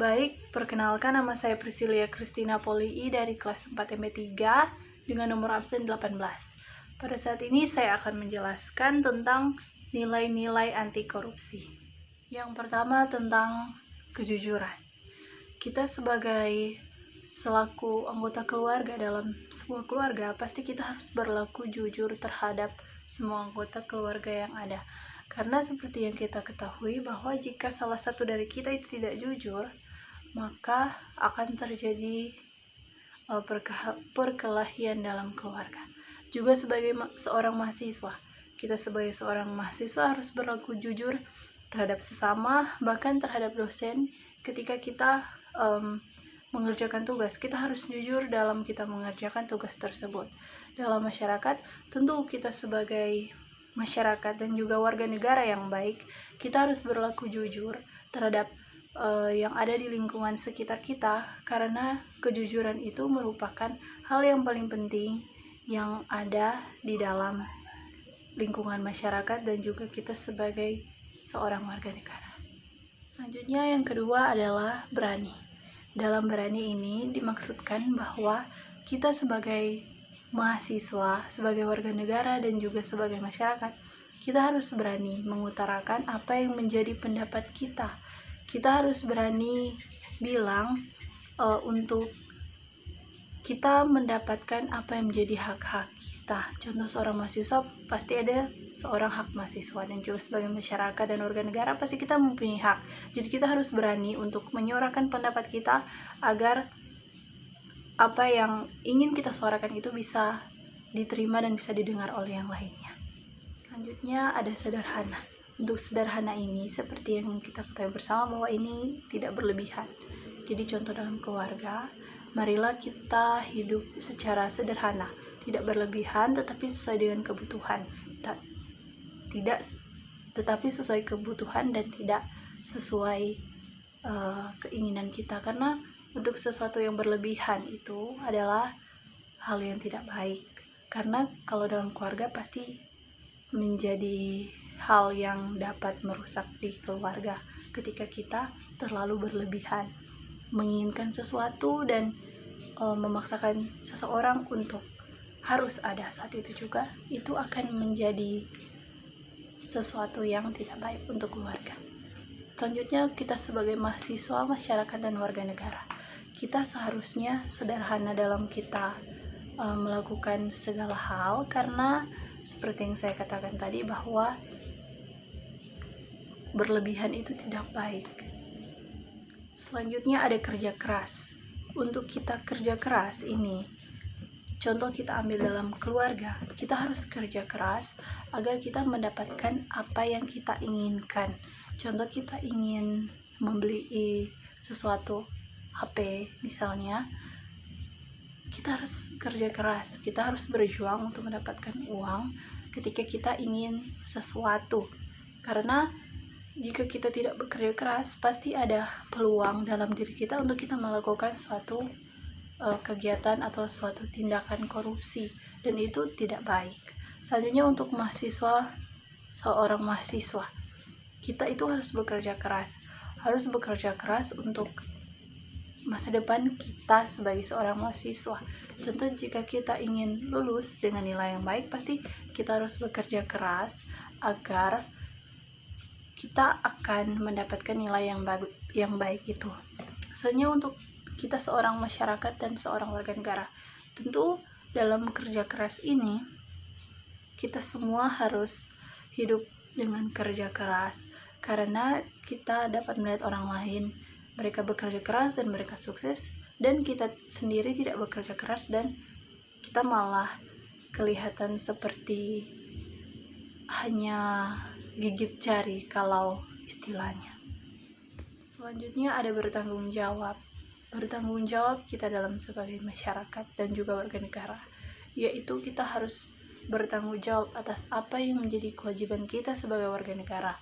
Baik, perkenalkan nama saya Priscilia Christina Polii dari kelas 4 MP3 dengan nomor absen 18. Pada saat ini saya akan menjelaskan tentang nilai-nilai anti korupsi. Yang pertama tentang kejujuran. Kita sebagai selaku anggota keluarga dalam sebuah keluarga, pasti kita harus berlaku jujur terhadap semua anggota keluarga yang ada. Karena seperti yang kita ketahui bahwa jika salah satu dari kita itu tidak jujur, maka akan terjadi perkelahian dalam keluarga. Juga sebagai seorang mahasiswa, kita sebagai seorang mahasiswa harus berlaku jujur terhadap sesama, bahkan terhadap dosen. Ketika kita mengerjakan tugas, kita harus jujur dalam kita mengerjakan tugas tersebut. Dalam masyarakat, tentu kita sebagai masyarakat dan juga warga negara yang baik, kita harus berlaku jujur terhadap yang ada di lingkungan sekitar kita, karena kejujuran itu merupakan hal yang paling penting yang ada di dalam lingkungan masyarakat dan juga kita sebagai seorang warga negara. Selanjutnya yang kedua adalah berani. Dalam berani ini dimaksudkan bahwa kita sebagai mahasiswa, sebagai warga negara dan juga sebagai masyarakat, kita harus berani mengutarakan apa yang menjadi pendapat kita. Kita harus berani bilang untuk kita mendapatkan apa yang menjadi hak-hak kita. Contoh seorang mahasiswa pasti ada seorang hak mahasiswa, dan juga sebagai masyarakat dan warga negara pasti kita mempunyai hak. Jadi kita harus berani untuk menyuarakan pendapat kita agar apa yang ingin kita suarakan itu bisa diterima dan bisa didengar oleh yang lainnya. Selanjutnya ada sederhana. Untuk sederhana ini seperti yang kita ketahui bersama bahwa ini tidak berlebihan. Jadi contoh dalam keluarga, marilah kita hidup secara sederhana, tidak berlebihan tetapi sesuai dengan kebutuhan. Tetapi sesuai kebutuhan dan tidak sesuai keinginan kita, karena untuk sesuatu yang berlebihan itu adalah hal yang tidak baik. Karena kalau dalam keluarga pasti menjadi hal yang dapat merusak di keluarga ketika kita terlalu berlebihan menginginkan sesuatu dan memaksakan seseorang untuk harus ada saat itu juga, itu akan menjadi sesuatu yang tidak baik untuk keluarga. Selanjutnya, kita sebagai mahasiswa, masyarakat, dan warga negara, kita seharusnya sederhana dalam kita melakukan segala hal, karena seperti yang saya katakan tadi bahwa berlebihan itu tidak baik. Selanjutnya ada kerja keras. Untuk kita kerja keras ini, contoh kita ambil dalam keluarga, kita harus kerja keras agar kita mendapatkan apa yang kita inginkan. Contoh kita ingin membeli sesuatu, HP misalnya, kita harus kerja keras, kita harus berjuang untuk mendapatkan uang ketika kita ingin sesuatu. Karena jika kita tidak bekerja keras, pasti ada peluang dalam diri kita untuk kita melakukan suatu kegiatan atau suatu tindakan korupsi, dan itu tidak baik. Selanjutnya untuk mahasiswa, seorang mahasiswa, kita itu harus bekerja keras untuk masa depan kita sebagai seorang mahasiswa. Contoh jika kita ingin lulus dengan nilai yang baik, pasti kita harus bekerja keras agar kita akan mendapatkan nilai yang baik itu. Selanjutnya untuk kita seorang masyarakat dan seorang warga negara, tentu dalam kerja keras ini kita semua harus hidup dengan kerja keras, karena kita dapat melihat orang lain mereka bekerja keras dan mereka sukses, dan kita sendiri tidak bekerja keras dan kita malah kelihatan seperti hanya gigit jari kalau istilahnya. Selanjutnya ada bertanggung jawab. Bertanggung jawab kita dalam sebagai masyarakat dan juga warga negara, yaitu kita harus bertanggung jawab atas apa yang menjadi kewajiban kita sebagai warga negara.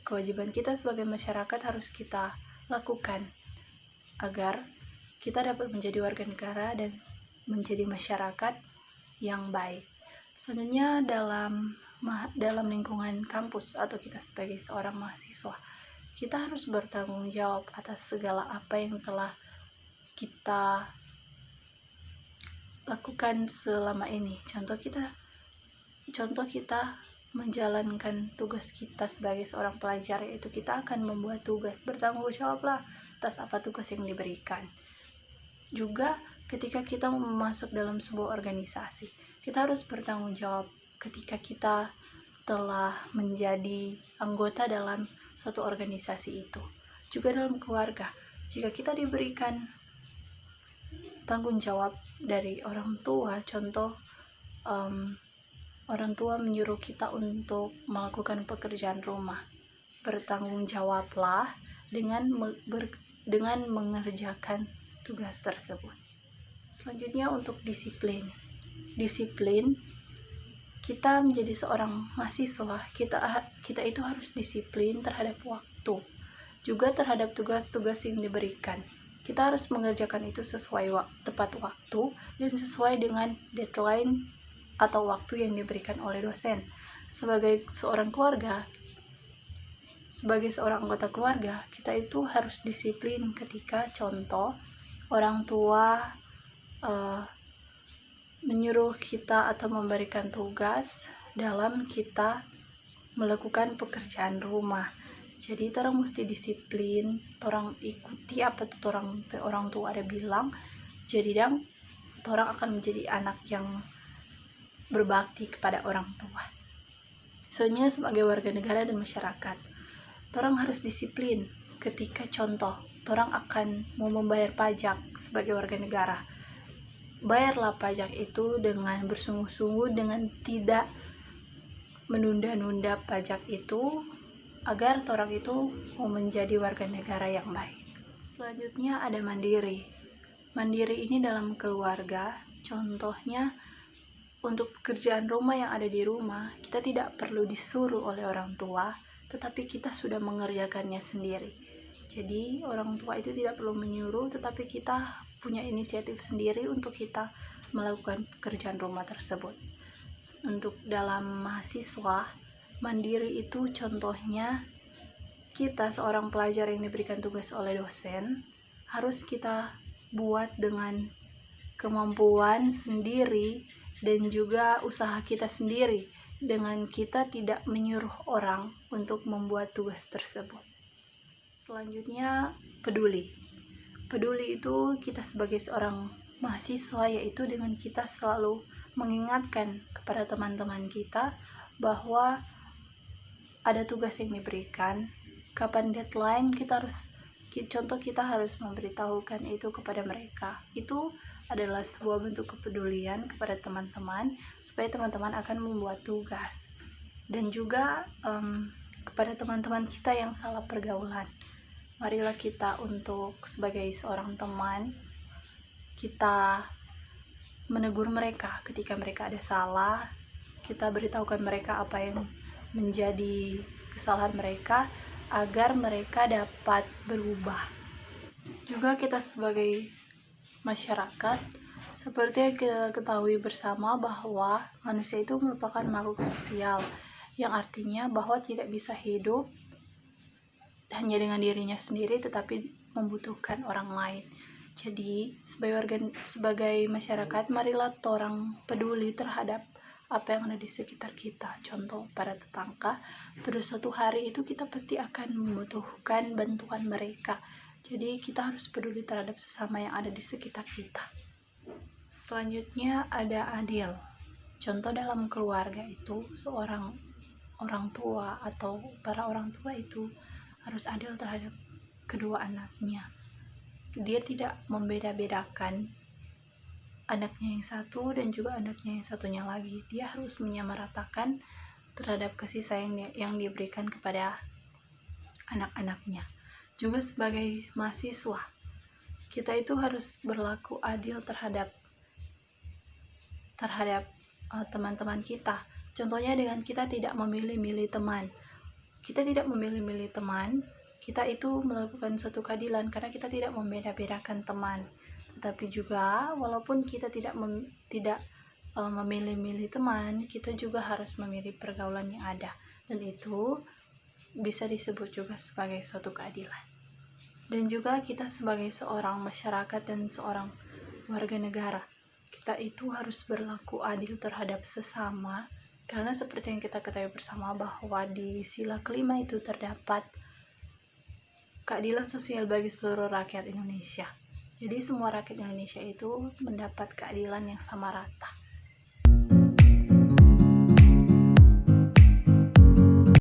Kewajiban kita sebagai masyarakat harus kita lakukan agar kita dapat menjadi warga negara dan menjadi masyarakat yang baik. Selanjutnya dalam lingkungan kampus atau kita sebagai seorang mahasiswa, kita harus bertanggung jawab atas segala apa yang telah kita lakukan selama ini. Contoh kita menjalankan tugas kita sebagai seorang pelajar, yaitu kita akan membuat tugas. Bertanggung jawablah atas apa tugas yang diberikan. Juga ketika kita masuk dalam sebuah organisasi, kita harus bertanggung jawab ketika kita telah menjadi anggota dalam suatu organisasi itu. Juga dalam keluarga, jika kita diberikan tanggung jawab dari orang tua, contoh orang tua menyuruh kita untuk melakukan pekerjaan rumah, bertanggung jawablah dengan mengerjakan tugas tersebut. Selanjutnya untuk disiplin. Kita menjadi seorang mahasiswa, kita itu harus disiplin terhadap waktu, juga terhadap tugas-tugas yang diberikan. Kita harus mengerjakan itu sesuai tepat waktu dan sesuai dengan deadline atau waktu yang diberikan oleh dosen. Sebagai seorang anggota keluarga, kita itu harus disiplin ketika contoh orang tua menyuruh kita atau memberikan tugas dalam kita melakukan pekerjaan rumah. Jadi orang mesti disiplin, orang ikuti apa tuh orang tua ada bilang. Jadi orang akan menjadi anak yang berbakti kepada orang tua. Soalnya sebagai warga negara dan masyarakat, orang harus disiplin ketika contoh orang akan mau membayar pajak sebagai warga negara. Bayarlah pajak itu dengan bersungguh-sungguh, dengan tidak menunda-nunda pajak itu, agar orang itu mau menjadi warga negara yang baik. Selanjutnya ada mandiri. Mandiri ini dalam keluarga, contohnya untuk pekerjaan rumah yang ada di rumah, kita tidak perlu disuruh oleh orang tua, tetapi kita sudah mengerjakannya sendiri. Jadi orang tua itu tidak perlu menyuruh, tetapi kita punya inisiatif sendiri untuk kita melakukan pekerjaan rumah tersebut. Untuk dalam mahasiswa, mandiri itu contohnya kita seorang pelajar yang diberikan tugas oleh dosen, harus kita buat dengan kemampuan sendiri dan juga usaha kita sendiri, dengan kita tidak menyuruh orang untuk membuat tugas tersebut. Selanjutnya, peduli itu kita sebagai seorang mahasiswa, yaitu dengan kita selalu mengingatkan kepada teman-teman kita bahwa ada tugas yang diberikan, kapan deadline, kita harus memberitahukan itu kepada mereka. Itu adalah sebuah bentuk kepedulian kepada teman-teman, supaya teman-teman akan membuat tugas. Dan juga kepada teman-teman kita yang salah pergaulan, marilah kita untuk sebagai seorang teman, kita menegur mereka ketika mereka ada salah. Kita beritahukan mereka apa yang menjadi kesalahan mereka, agar mereka dapat berubah. Juga kita sebagai masyarakat, seperti yang kita ketahui bersama bahwa manusia itu merupakan makhluk sosial, yang artinya bahwa tidak bisa hidup hanya dengan dirinya sendiri, tetapi membutuhkan orang lain. Jadi sebagai masyarakat, marilah orang peduli terhadap apa yang ada di sekitar kita. Contoh, para tetangga, pada suatu hari itu kita pasti akan membutuhkan bantuan mereka. Jadi kita harus peduli terhadap sesama yang ada di sekitar kita. Selanjutnya ada adil. Contoh dalam keluarga itu, seorang orang tua atau para orang tua itu harus adil terhadap kedua anaknya. Dia tidak membeda-bedakan anaknya yang satu dan juga anaknya yang satunya lagi. Dia harus menyamaratakan terhadap kasih sayang yang diberikan kepada anak-anaknya. Juga sebagai mahasiswa, kita itu harus berlaku adil terhadap teman-teman kita. Contohnya dengan kita tidak memilih-milih teman. Kita tidak memilih-milih teman, kita itu melakukan suatu keadilan karena kita tidak membeda-bedakan teman. Tetapi juga walaupun kita tidak memilih-milih teman, kita juga harus memilih pergaulan yang ada. Dan itu bisa disebut juga sebagai suatu keadilan. Dan juga kita sebagai seorang masyarakat dan seorang warga negara, kita itu harus berlaku adil terhadap sesama, karena seperti yang kita ketahui bersama bahwa di sila kelima itu terdapat keadilan sosial bagi seluruh rakyat Indonesia. Jadi semua rakyat Indonesia itu mendapat keadilan yang sama rata.